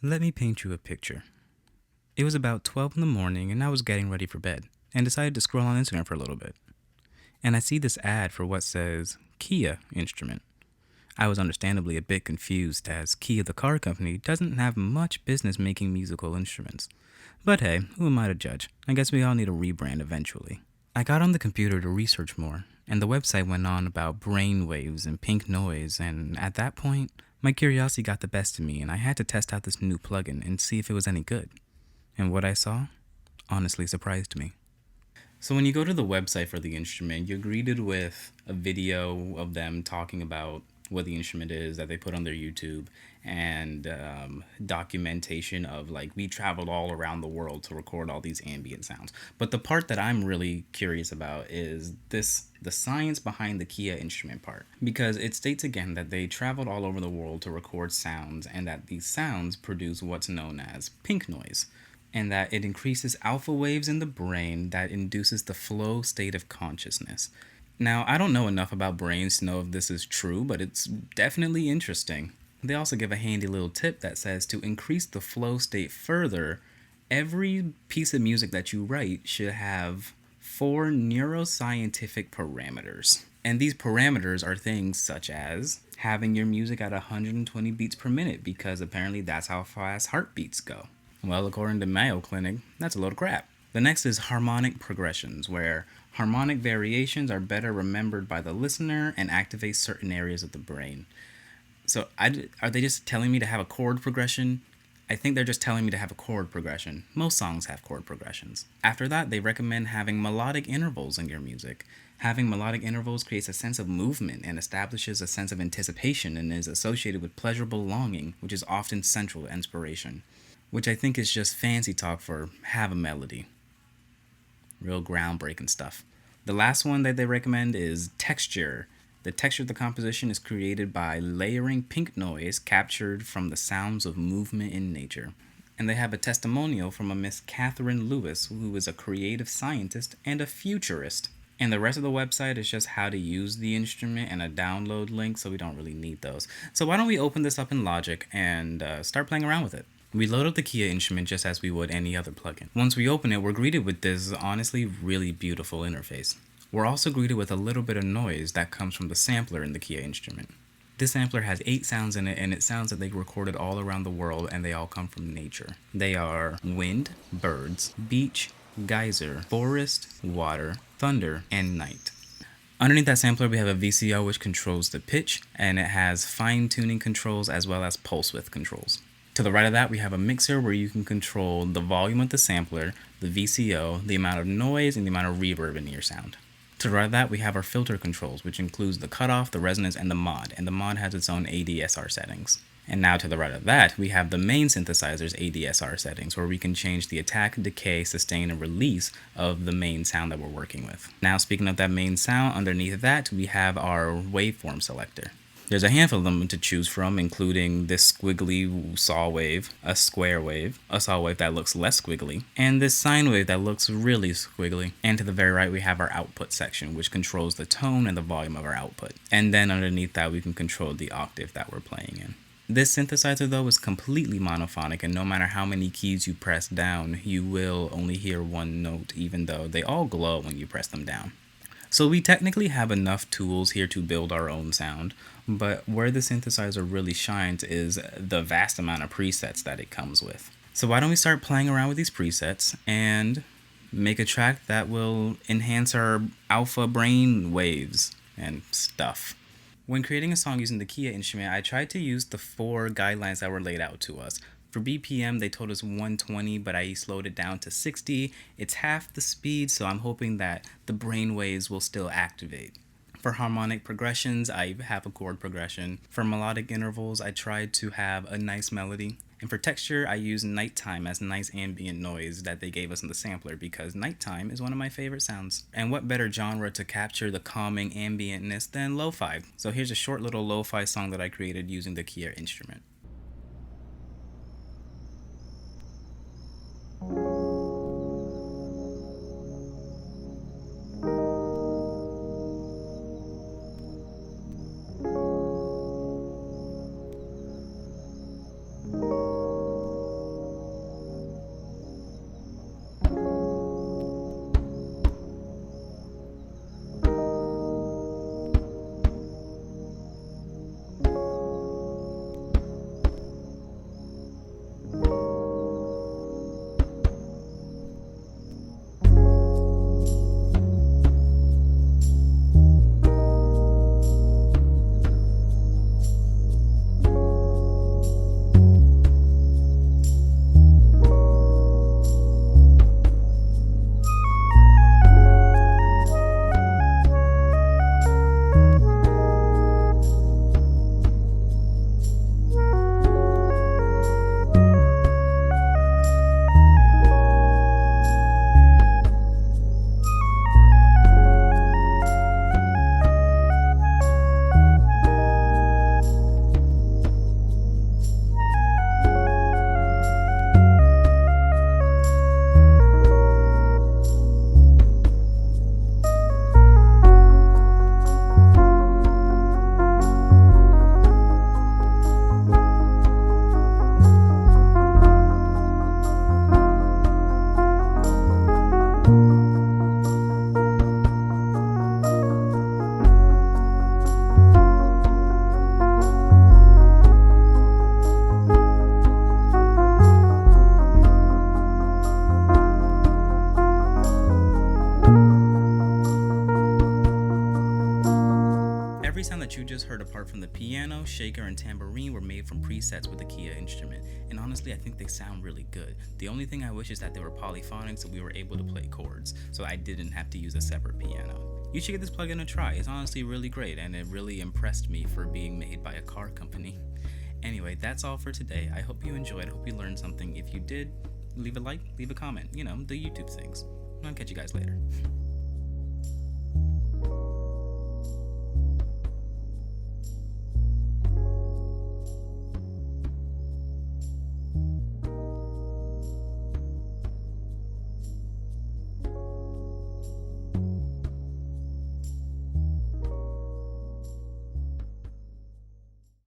Let me paint you a picture. It was about 12 in the morning and I was getting ready for bed and decided to scroll on Instagram for a little bit. And I see this ad for what says Kia instrument. I was understandably a bit confused as Kia, the car company, doesn't have much business making musical instruments. But hey, who am I to judge? I guess we all need a rebrand eventually. I got on the computer to research more, and the website went on about brain waves and pink noise, and at that point, my curiosity got the best of me and I had to test out this new plugin and see if it was any good. And what I saw honestly surprised me. So when you go to the website for the instrument, you're greeted with a video of them talking about what the instrument is that they put on their YouTube and documentation of like we traveled all around the world to record all these ambient sounds. But the part that I'm really curious about is the science behind the Kia instrument part, because it states again that they traveled all over the world to record sounds and that these sounds produce what's known as pink noise, and that it increases alpha waves in the brain that induces the flow state of consciousness. Now, I don't know enough about brains to know if this is true, but it's definitely interesting. They also give a handy little tip that says to increase the flow state further, every piece of music that you write should have 4 neuroscientific parameters. And these parameters are things such as having your music at 120 beats per minute, because apparently that's how fast heartbeats go. Well, according to Mayo Clinic, that's a load of crap. The next is harmonic progressions, where harmonic variations are better remembered by the listener and activate certain areas of the brain. So, are they just telling me to have a chord progression? I think they're just telling me to have a chord progression. Most songs have chord progressions. After that, they recommend having melodic intervals in your music. Having melodic intervals creates a sense of movement and establishes a sense of anticipation and is associated with pleasurable longing, which is often central to inspiration. Which I think is just fancy talk for have a melody. Real groundbreaking stuff. The last one that they recommend is texture. The texture of the composition is created by layering pink noise captured from the sounds of movement in nature. And they have a testimonial from a Miss Catherine Lewis, who is a creative scientist and a futurist. And the rest of the website is just how to use the instrument and a download link, so we don't really need those. So why don't we open this up in Logic and start playing around with it. We load up the Kia instrument just as we would any other plugin. Once we open it, we're greeted with this honestly really beautiful interface. We're also greeted with a little bit of noise that comes from the sampler in the Kia instrument. This sampler has 8 sounds in it, and it sounds that they recorded all around the world, and they all come from nature. They are wind, birds, beach, geyser, forest, water, thunder, and night. Underneath that sampler, we have a VCO which controls the pitch, and it has fine-tuning controls as well as pulse width controls. To the right of that, we have a mixer where you can control the volume of the sampler, the VCO, the amount of noise, and the amount of reverb in your sound. To the right of that, we have our filter controls, which includes the cutoff, the resonance, and the the mod has its own ADSR settings. And now to the right of that, we have the main synthesizer's ADSR settings, where we can change the attack, decay, sustain, and release of the main sound that we're working with. Now, speaking of that main sound, underneath that, we have our waveform selector. There's a handful of them to choose from, including this squiggly saw wave, a square wave, a saw wave that looks less squiggly, and this sine wave that looks really squiggly. And to the very right, we have our output section, which controls the tone and the volume of our output. And then underneath that, we can control the octave that we're playing in. This synthesizer, though, is completely monophonic, and no matter how many keys you press down, you will only hear one note, even though they all glow when you press them down. So we technically have enough tools here to build our own sound, but where the synthesizer really shines is the vast amount of presets that it comes with. So why don't we start playing around with these presets and make a track that will enhance our alpha brain waves and stuff. When creating a song using the Kia instrument, I tried to use the 4 guidelines that were laid out to us. For BPM, they told us 120, but I slowed it down to 60. It's half the speed, so I'm hoping that the brain waves will still activate. For harmonic progressions, I have a chord progression. For melodic intervals, I tried to have a nice melody. And for texture, I use nighttime as nice ambient noise that they gave us in the sampler, because nighttime is one of my favorite sounds. And what better genre to capture the calming ambientness than lo-fi? So here's a short little lo-fi song that I created using the Kia instrument. apart from the piano, shaker, and tambourine were made from presets with the Kia instrument, and honestly I think they sound really good. The only thing I wish is that they were polyphonic so we were able to play chords, so I didn't have to use a separate piano. You should give this plugin a try, it's honestly really great and it really impressed me for being made by a car company. Anyway, that's all for today. I hope you enjoyed, I hope you learned something. If you did, leave a like, leave a comment, the YouTube things. I'll catch you guys later.